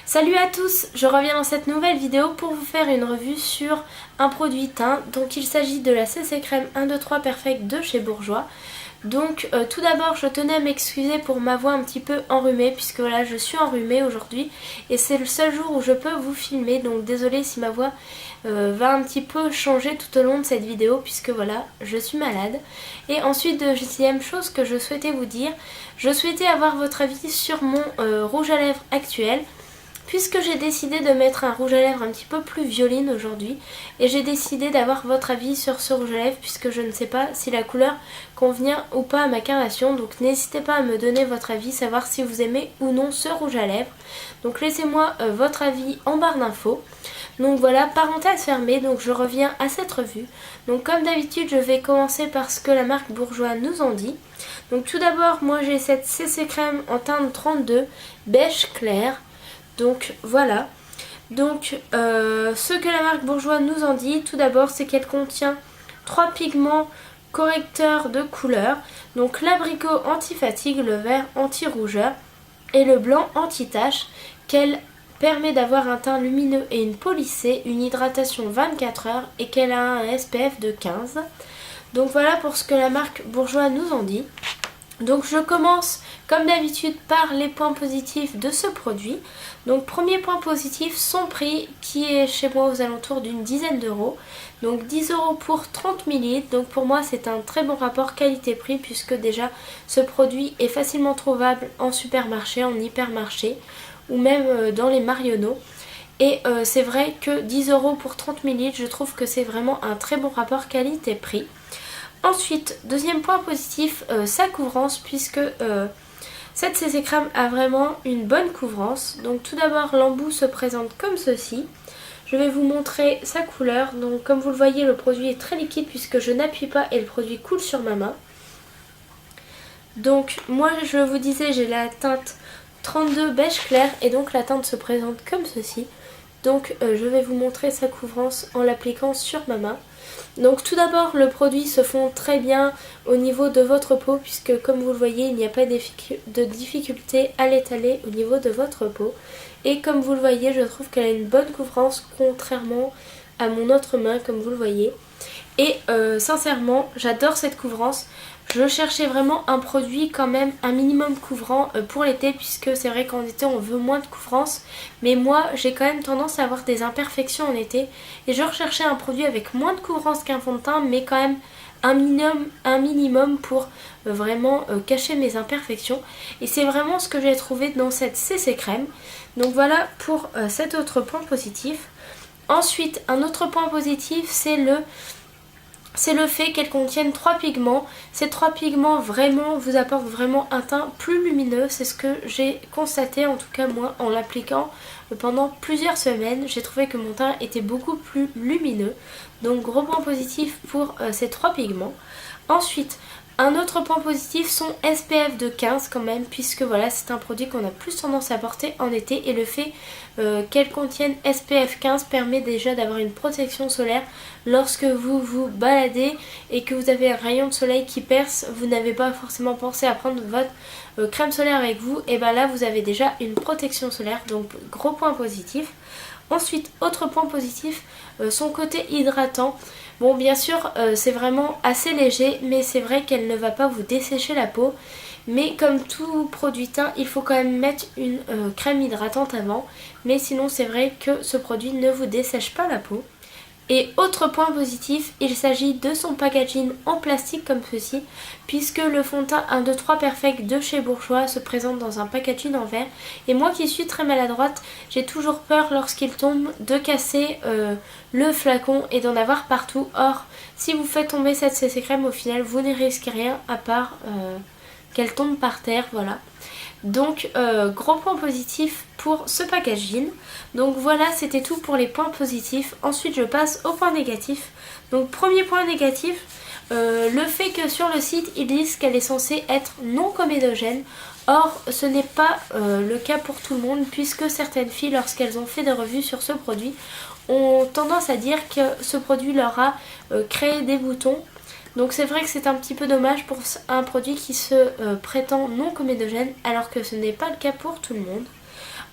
Salut à tous, je reviens dans cette nouvelle vidéo pour vous faire une revue sur un produit teint. Donc il s'agit de la CC Crème 123 Perfect de chez Bourjois. Donc tout d'abord je tenais à m'excuser pour ma voix un petit peu enrhumée puisque voilà je suis enrhumée aujourd'hui et c'est le seul jour où je peux vous filmer, donc désolée si ma voix va un petit peu changer tout au long de cette vidéo puisque voilà je suis malade. Et ensuite deuxième chose que je souhaitais vous dire, je souhaitais avoir votre avis sur mon rouge à lèvres actuel. Puisque j'ai décidé de mettre un rouge à lèvres un petit peu plus violine aujourd'hui et j'ai décidé d'avoir votre avis sur ce rouge à lèvres puisque je ne sais pas si la couleur convient ou pas à ma carnation, donc n'hésitez pas à me donner votre avis, savoir si vous aimez ou non ce rouge à lèvres. Donc laissez-moi votre avis en barre d'infos. Donc voilà, parenthèse fermée, donc je reviens à cette revue. Donc comme d'habitude je vais commencer par ce que la marque Bourjois nous en dit. Donc tout d'abord moi j'ai cette CC Crème en teinte 32 beige clair. Donc voilà, donc ce que la marque Bourjois nous en dit, tout d'abord c'est qu'elle contient 3 pigments correcteurs de couleur, donc l'abricot anti-fatigue, le vert anti-rougeur et le blanc anti-tache, qu'elle permet d'avoir un teint lumineux et une peau lissée, une hydratation 24 heures et qu'elle a un SPF de 15. Donc voilà pour ce que la marque Bourjois nous en dit. Donc je commence comme d'habitude par les points positifs de ce produit. Donc premier point positif, son prix qui est chez moi aux alentours d'une dizaine d'euros. Donc 10 euros pour 30 ml. Donc pour moi c'est un très bon rapport qualité-prix puisque déjà ce produit est facilement trouvable en supermarché, en hypermarché ou même dans les Marionneaux. Et c'est vrai que 10 euros pour 30 ml, je trouve que c'est vraiment un très bon rapport qualité-prix. Ensuite, deuxième point positif, sa couvrance puisque cette CC Crème a vraiment une bonne couvrance. Donc tout d'abord l'embout se présente comme ceci. Je vais vous montrer sa couleur. Donc comme vous le voyez le produit est très liquide puisque je n'appuie pas et le produit coule sur ma main. Donc moi je vous disais j'ai la teinte 32 beige clair et donc la teinte se présente comme ceci. Donc je vais vous montrer sa couvrance en l'appliquant sur ma main. Donc tout d'abord le produit se fond très bien au niveau de votre peau puisque comme vous le voyez il n'y a pas de difficulté à l'étaler au niveau de votre peau. Et comme vous le voyez je trouve qu'elle a une bonne couvrance contrairement à mon autre main comme vous le voyez. Et sincèrement j'adore cette couvrance. Je cherchais vraiment un produit quand même un minimum couvrant pour l'été puisque c'est vrai qu'en été on veut moins de couvrance. Mais moi j'ai quand même tendance à avoir des imperfections en été et je recherchais un produit avec moins de couvrance qu'un fond de teint mais quand même un minimum pour vraiment cacher mes imperfections. Et c'est vraiment ce que j'ai trouvé dans cette CC Crème. Donc voilà pour cet autre point positif. Ensuite un autre point positif c'est le fait qu'elle contienne 3 pigments. Ces 3 pigments vraiment vous apportent vraiment un teint plus lumineux. C'est ce que j'ai constaté en tout cas moi en l'appliquant pendant plusieurs semaines. J'ai trouvé que mon teint était beaucoup plus lumineux. Donc gros point positif pour ces 3 pigments. Ensuite un autre point positif, son SPF de 15 quand même, puisque voilà c'est un produit qu'on a plus tendance à porter en été et le fait qu'elle contienne SPF 15 permet déjà d'avoir une protection solaire lorsque vous vous baladez et que vous avez un rayon de soleil qui perce, vous n'avez pas forcément pensé à prendre votre crème solaire avec vous, et bien là vous avez déjà une protection solaire, donc gros point positif. Ensuite, autre point positif, son côté hydratant. Bon bien sûr c'est vraiment assez léger mais c'est vrai qu'elle ne va pas vous dessécher la peau. Mais comme tout produit teint il faut quand même mettre une crème hydratante avant. Mais sinon c'est vrai que ce produit ne vous dessèche pas la peau. Et autre point positif, il s'agit de son packaging en plastique comme ceci, puisque le fond de teint 123 Perfect de chez Bourjois se présente dans un packaging en verre. Et moi qui suis très maladroite, j'ai toujours peur lorsqu'il tombe de casser le flacon et d'en avoir partout. Or, si vous faites tomber cette CC Crème, au final, vous ne risquez rien à part qu'elle tombe par terre, voilà. Donc gros point positif pour ce packaging. Donc voilà c'était tout pour les points positifs. Ensuite je passe aux points négatifs. Donc premier point négatif, le fait que sur le site ils disent qu'elle est censée être non comédogène. Or ce n'est pas le cas pour tout le monde puisque certaines filles lorsqu'elles ont fait des revues sur ce produit ont tendance à dire que ce produit leur a créé des boutons. Donc c'est vrai que c'est un petit peu dommage pour un produit qui se prétend non comédogène alors que ce n'est pas le cas pour tout le monde.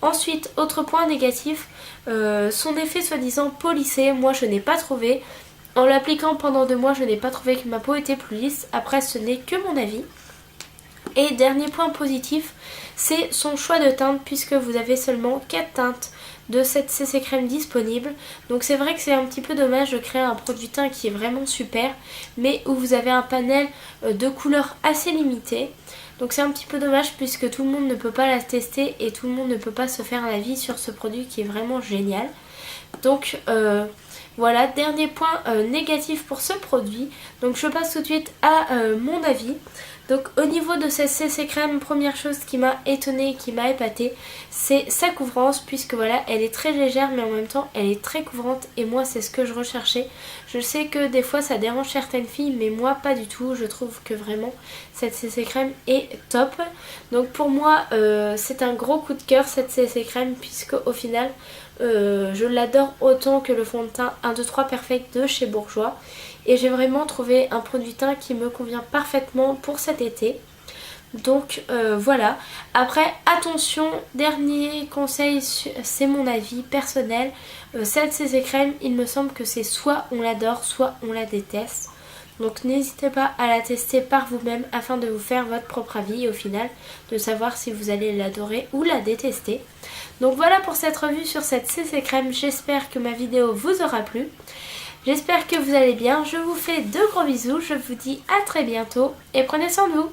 Ensuite, autre point négatif, son effet soi-disant polissé, moi je n'ai pas trouvé. En l'appliquant pendant 2 mois, je n'ai pas trouvé que ma peau était plus lisse. Après, ce n'est que mon avis. Et dernier point positif, c'est son choix de teinte puisque vous avez seulement 4 teintes de cette CC crème disponible. Donc c'est vrai que c'est un petit peu dommage de créer un produit teint qui est vraiment super, mais où vous avez un panel de couleurs assez limité. Donc c'est un petit peu dommage puisque tout le monde ne peut pas la tester et tout le monde ne peut pas se faire un avis sur ce produit qui est vraiment génial. Donc voilà, dernier point négatif pour ce produit. Donc je passe tout de suite à mon avis. Donc au niveau de cette CC crème, première chose qui m'a étonnée, qui m'a épatée, c'est sa couvrance puisque voilà, elle est très légère mais en même temps elle est très couvrante et moi c'est ce que je recherchais. Je sais que des fois ça dérange certaines filles mais moi pas du tout, je trouve que vraiment cette CC crème est top. Donc pour moi c'est un gros coup de cœur cette CC crème puisque au final je l'adore autant que le fond de teint 1, 2, 3 Perfect de chez Bourjois. Et j'ai vraiment trouvé un produit teint qui me convient parfaitement pour cet été. Donc voilà. Après attention, dernier conseil, c'est mon avis personnel. Cette CC crème, il me semble que c'est soit on l'adore, soit on la déteste. Donc n'hésitez pas à la tester par vous-même afin de vous faire votre propre avis et au final de savoir si vous allez l'adorer ou la détester. Donc voilà pour cette revue sur cette CC crème. J'espère que ma vidéo vous aura plu. J'espère que vous allez bien. Je vous fais de gros bisous. Je vous dis à très bientôt et prenez soin de vous.